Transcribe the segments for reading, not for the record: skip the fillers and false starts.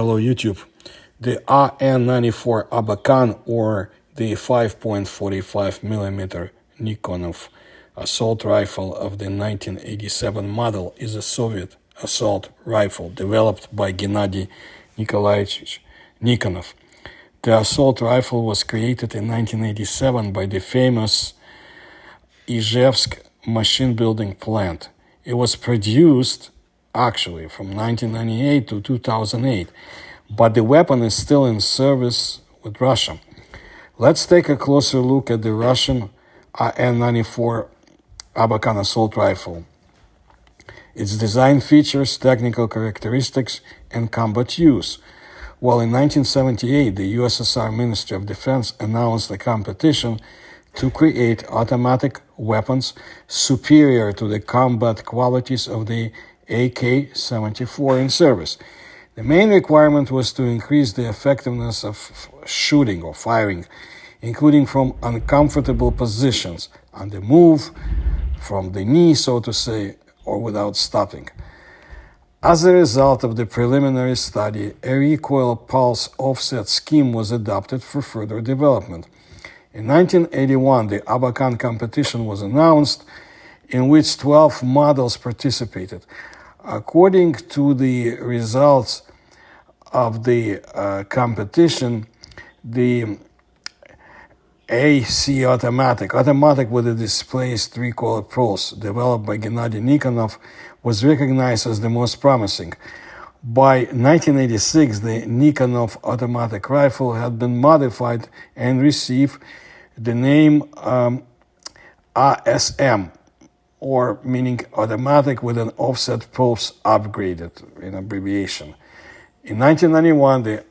Hello YouTube. The AN-94 Abakan, or the 5.45mm Nikonov assault rifle of the 1987 model, is a Soviet assault rifle developed by Gennady Nikolaevich Nikonov. The assault rifle was created in 1987 by the famous Ijevsk machine building plant. It was produced actually from 1998 to 2008, but the weapon is still in service with Russia. Let's take a closer look at the Russian AN-94 Abakan assault rifle, its design features, technical characteristics, and combat use. Well, in 1978, the USSR Ministry of Defense announced a competition to create automatic weapons superior to the combat qualities of the AK-74 in service. The main requirement was to increase the effectiveness of shooting or firing, including from uncomfortable positions, on the move, from the knee, so to say, or without stopping. As a result of the preliminary study, a recoil pulse offset scheme was adopted for further development. In 1981, the Abakan competition was announced, in which 12 models participated. According to the results of the competition, the AC automatic with a displaced recoil pulse, developed by Gennady Nikonov, was recognized as the most promising. By 1986, the Nikonov automatic rifle had been modified and received the name ASM, or meaning automatic with an offset pulse upgraded, in abbreviation. In 1991, the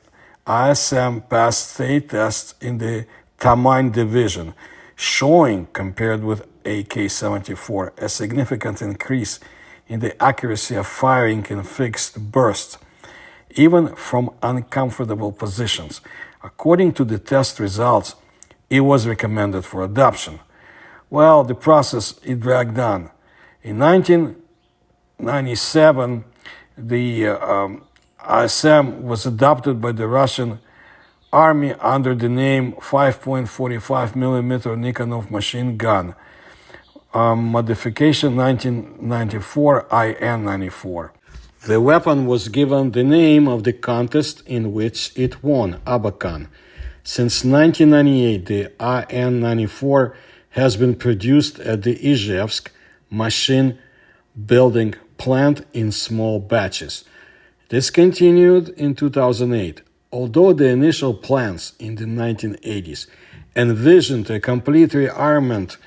ASM passed state tests in the Tamань division, showing, compared with AK-74, a significant increase in the accuracy of firing in fixed bursts, even from uncomfortable positions. According to the test results, it was recommended for adoption. Well, the process, it dragged on. In 1997, the ASM was adopted by the Russian Army under the name 5.45mm Nikonov machine gun, modification 1994 AN-94. The weapon was given the name of the contest in which it won, Abakan. Since 1998, the AN-94 has been produced at the Ijevsk machine building plant in small batches. This continued in 2008. Although the initial plans in the 1980s envisioned a complete rearmament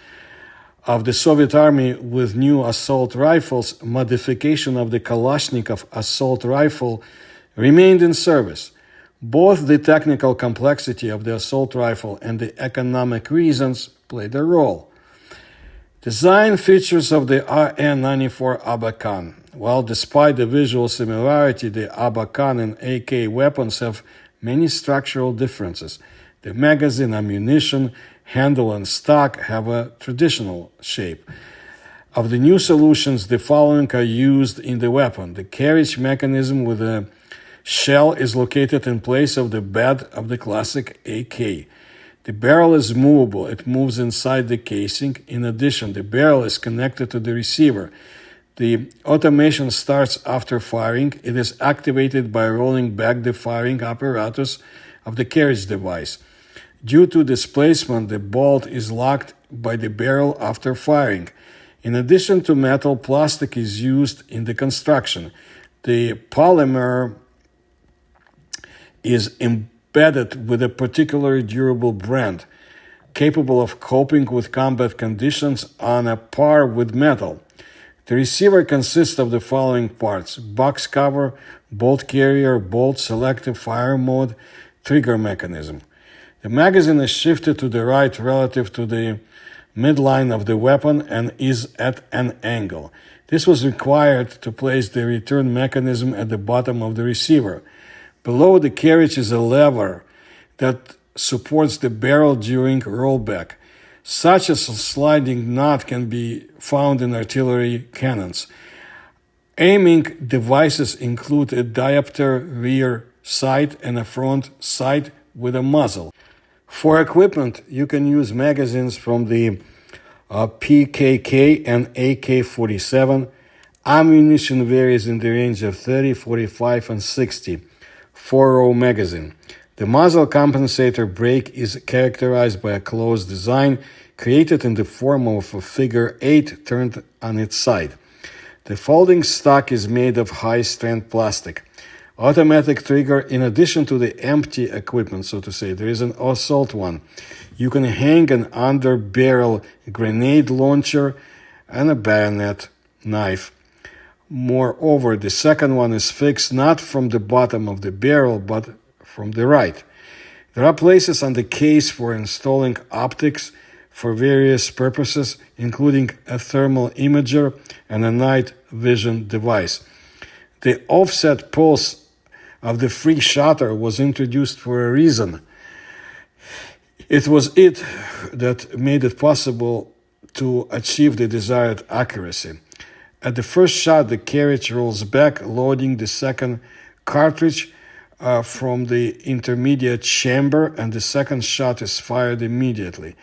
of the Soviet Army with new assault rifles, modification of the Kalashnikov assault rifle remained in service. Both the technical complexity of the assault rifle and the economic reasons played a role. Design features of the AN-94 Abakan. Well, despite the visual similarity, the Abakan and AK weapons have many structural differences. The magazine, ammunition, handle, and stock have a traditional shape. Of the new solutions, the following are used in the weapon. The carriage mechanism with a shell is located in place of the bed of the classic AK. The barrel is movable. It moves inside the casing. In addition, the barrel is connected to the receiver. The automation starts after firing. It is activated by rolling back the firing apparatus of the carriage device. Due to displacement, the bolt is locked by the barrel after firing. In addition to metal, plastic is used in the construction. The polymer is embedded with a particularly durable brand, capable of coping with combat conditions on a par with metal. The receiver consists of the following parts: box cover, bolt carrier, bolt, selective fire mode, trigger mechanism. The magazine is shifted to the right relative to the midline of the weapon and is at an angle. This was required to place the return mechanism at the bottom of the receiver. Below the carriage is a lever that supports the barrel during rollback. Such a sliding knot can be found in artillery cannons. Aiming devices include a diopter rear sight and a front sight with a muzzle. For equipment, you can use magazines from the PKK and AK-47. Ammunition varies in the range of 30, 45, and 60. 4-row magazine. The muzzle compensator brake is characterized by a closed design created in the form of a figure 8 turned on its side. The folding stock is made of high-strength plastic. Automatic trigger, in addition to the empty equipment, so to say, there is an assault one. You can hang an under-barrel grenade launcher and a bayonet knife. Moreover, the second one is fixed not from the bottom of the barrel, but from the right. There are places on the case for installing optics for various purposes, including a thermal imager and a night vision device. The offset pulse of the free shutter was introduced for a reason. It was it that made it possible to achieve the desired accuracy. At the first shot, the carriage rolls back, loading the second cartridge from the intermediate chamber, and the second shot is fired immediately.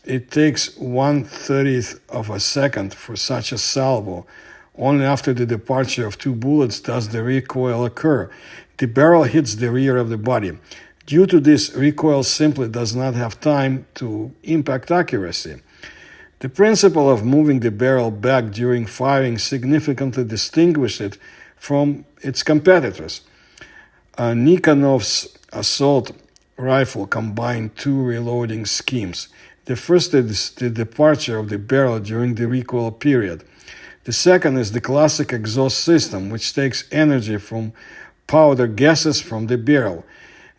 It takes 1/30th of a second for such a salvo. Only after the departure of 2 bullets does the recoil occur. The barrel hits the rear of the body. Due to this, recoil simply does not have time to impact accuracy. The principle of moving the barrel back during firing significantly distinguished it from its competitors. Nikonov's assault rifle combined 2 reloading schemes. The first is the departure of the barrel during the recoil period. The second is the classic exhaust system, which takes energy from powder gases from the barrel.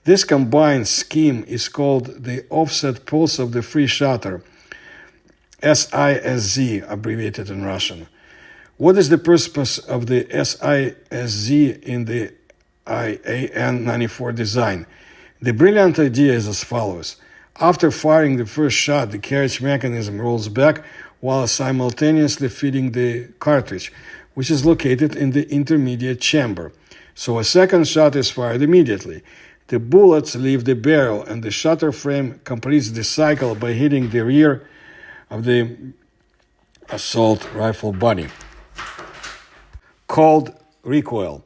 This combined scheme is called the offset pulse of the free shutter, SISZ, abbreviated in Russian. What is the purpose of the SISZ in the AN-94 design? The brilliant idea is as follows. After firing the first shot, the carriage mechanism rolls back while simultaneously feeding the cartridge, which is located in the intermediate chamber. So a second shot is fired immediately. The bullets leave the barrel, and the shutter frame completes the cycle by hitting the rear of the assault rifle body, called recoil.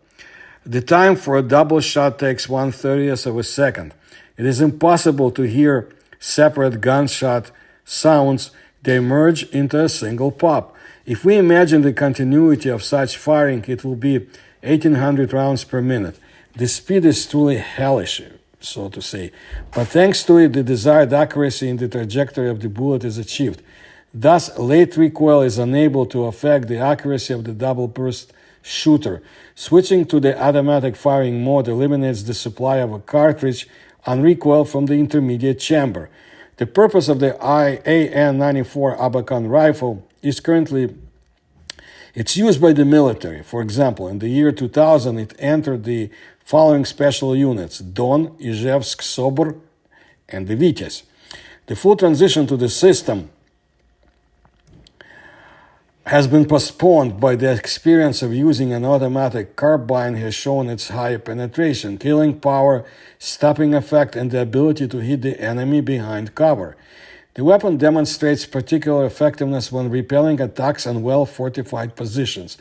The time for a double shot takes 1/30th of a second. It is impossible to hear separate gunshot sounds. They merge into a single pop. If we imagine the continuity of such firing, it will be 1800 rounds per minute. The speed is truly hellish, so to say, but thanks to it, the desired accuracy in the trajectory of the bullet is achieved. Thus, late recoil is unable to affect the accuracy of the double burst shooter. Switching to the automatic firing mode eliminates the supply of a cartridge on recoil from the intermediate chamber. The purpose of the AN-94 Abakan rifle is currently it's used by the military. For example, in the year 2000, it entered the following special units: Don, Ijevsk, Sobor, and the Vitязь. The full transition to the system has been postponed by the experience of using an automatic carbine has shown its high penetration, killing power, stopping effect, and the ability to hit the enemy behind cover. The weapon demonstrates particular effectiveness when repelling attacks on well-fortified positions.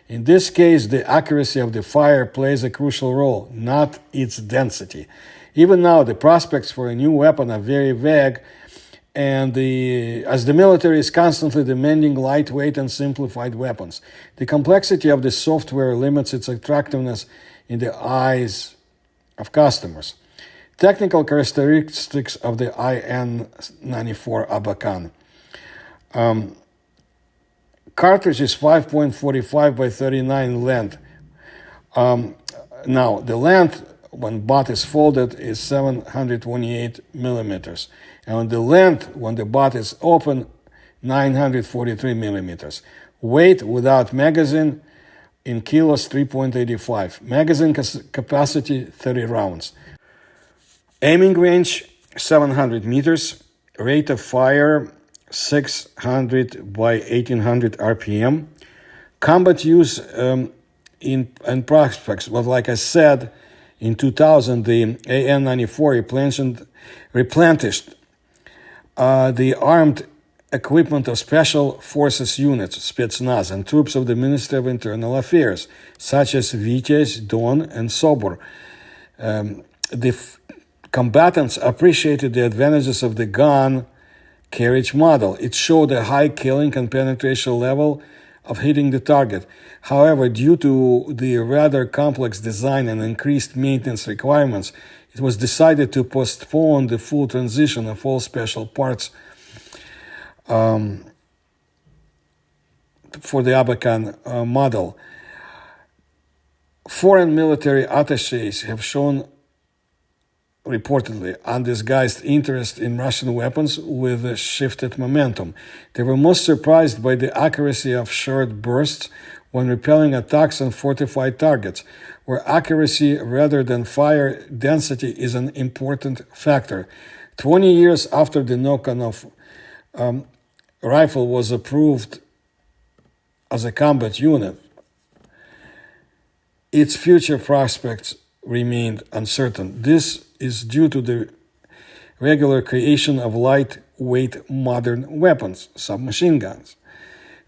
In this case, the accuracy of the fire plays a crucial role, not its density. Even now, the prospects for a new weapon are very vague, and as the military is constantly demanding lightweight and simplified weapons. The complexity of the software limits its attractiveness in the eyes of customers. Technical characteristics of the AN-94 Abakan. Cartridge is 5.45 by 39 length. Now, the length when butt is folded is 728 millimeters. And the length when the butt is open, 943 millimeters. Weight without magazine in kilos, 3.85. Magazine capacity, 30 rounds. Aiming range, 700 meters. Rate of fire, 600 by 1800 RPM. Combat use in prospects, but like I said, In 2000, the AN-94 replenished the armed equipment of Special Forces units, Spetsnaz, and troops of the Ministry of Internal Affairs, such as Vityaz, Don, and Sobor. Combatants appreciated the advantages of the gun carriage model. It showed a high killing and penetration level of hitting the target. However, due to the rather complex design and increased maintenance requirements, it was decided to postpone the full transition of all special parts for the Abakan model. Foreign military attaches have shown reportedly undisguised interest in Russian weapons with a shifted momentum. They were most surprised by the accuracy of short bursts when repelling attacks on fortified targets, where accuracy rather than fire density is an important factor. 20 years after the Nikonov rifle was approved as a combat unit, its future prospects remained uncertain. This is due to the regular creation of lightweight modern weapons, submachine guns.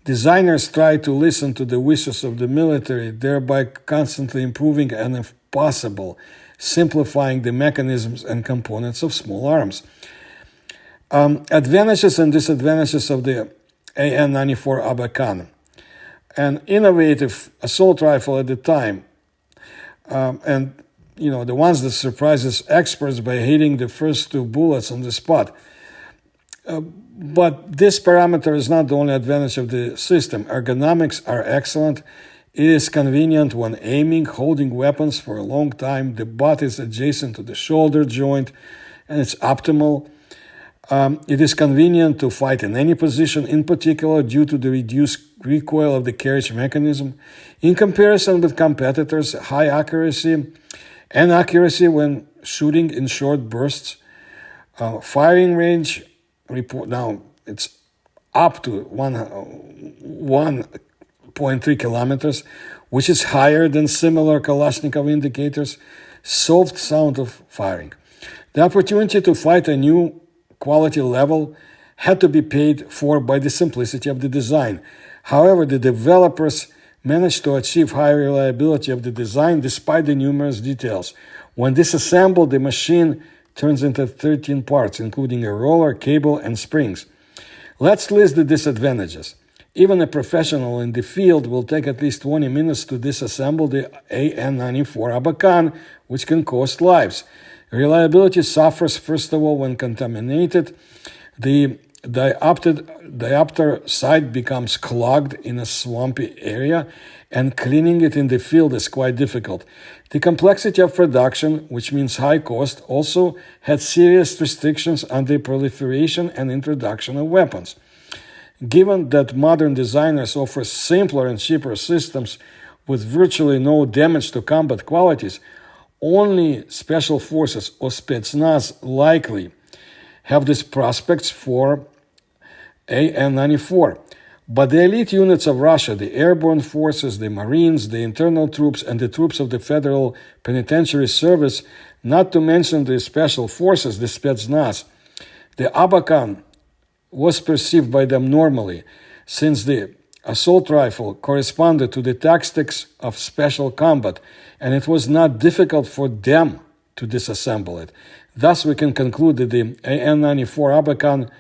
Designers try to listen to the wishes of the military, thereby constantly improving and, if possible, simplifying the mechanisms and components of small arms. Advantages and disadvantages of the AN-94 Abakan. An innovative assault rifle at the time, and the ones that surprises experts by hitting the first two bullets on the spot. But this parameter is not the only advantage of the system. Ergonomics are excellent. It is convenient when aiming, holding weapons for a long time. The butt is adjacent to the shoulder joint, and it's optimal. It is convenient to fight in any position, in particular due to the reduced recoil of the carriage mechanism. In comparison with competitors, high accuracy and accuracy when shooting in short bursts. Firing range, now it's up to 1.3 kilometers, which is higher than similar Kalashnikov indicators. Soft sound of firing. The opportunity to fight a new quality level had to be paid for by the simplicity of the design. However, the developers managed to achieve high reliability of the design despite the numerous details. When disassembled, the machine turns into 13 parts, including a roller, cable, and springs. Let's list the disadvantages. Even a professional in the field will take at least 20 minutes to disassemble the AN-94 Abakan, which can cost lives. Reliability suffers, first of all, when contaminated. The diopter sight becomes clogged in a swampy area, and cleaning it in the field is quite difficult. The complexity of production, which means high cost, also had serious restrictions on the proliferation and introduction of weapons. Given that modern designers offer simpler and cheaper systems with virtually no damage to combat qualities, only special forces or Spetsnaz likely have these prospects for AN-94. But the elite units of Russia, the airborne forces, the Marines, the internal troops, and the troops of the Federal Penitentiary Service, not to mention the special forces, the Spetsnaz, the Abakan was perceived by them normally, since the assault rifle corresponded to the tactics of special combat, and it was not difficult for them to disassemble it. Thus, we can conclude that the AN-94 Abakan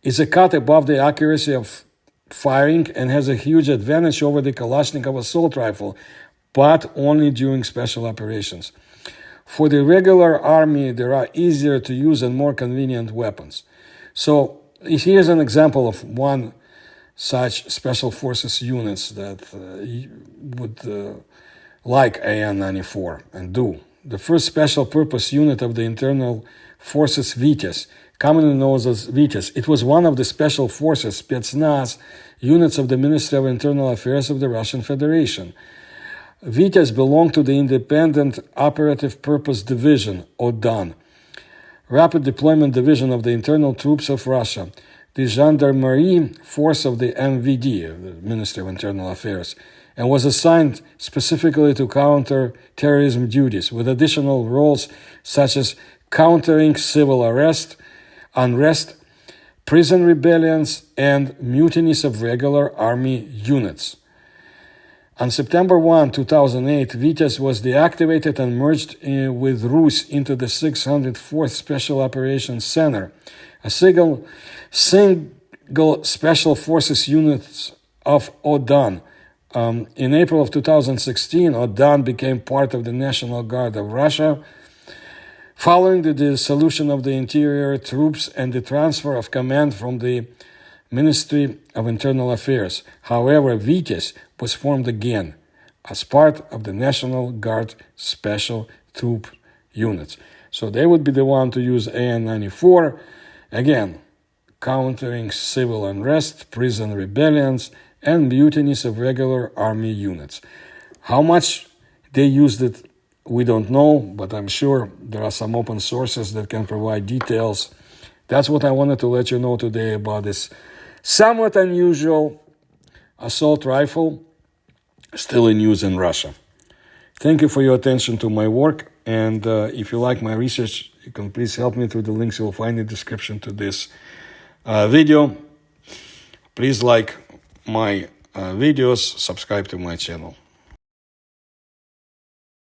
is a cut above the accuracy of firing and has a huge advantage over the Kalashnikov assault rifle, but only during special operations. For the regular army, there are easier to use and more convenient weapons. So here's an example of one such special forces units that would like AN-94 and do. The first special purpose unit of the internal forces, Vityaz, commonly known as Vityaz. It was one of the special forces, Spetsnaz, units of the Ministry of Internal Affairs of the Russian Federation. Vityaz belonged to the Independent Operative Purpose Division, or DAN, Rapid Deployment Division of the Internal Troops of Russia, the Gendarmerie Force of the MVD, the Ministry of Internal Affairs, and was assigned specifically to counter-terrorism duties, with additional roles such as countering civil unrest, prison rebellions, and mutinies of regular army units. On September 1, 2008, Vitязь was deactivated and merged with Rus into the 604th Special Operations Center, a single Special Forces unit of ODAN. In April of 2016, ODAN became part of the National Guard of Russia, following the dissolution of the interior troops and the transfer of command from the Ministry of Internal Affairs. However, Vitязь was formed again as part of the National Guard Special Troop units. So they would be the one to use AN-94, again, countering civil unrest, prison rebellions, and mutinies of regular army units. How much they used it, we don't know, but I'm sure there are some open sources that can provide details. That's what I wanted to let you know today about this somewhat unusual assault rifle still in use in Russia. Thank you for your attention to my work, and if you like my research, you can please help me through the links you will find in the description to this video. Please like my videos, subscribe to my channel.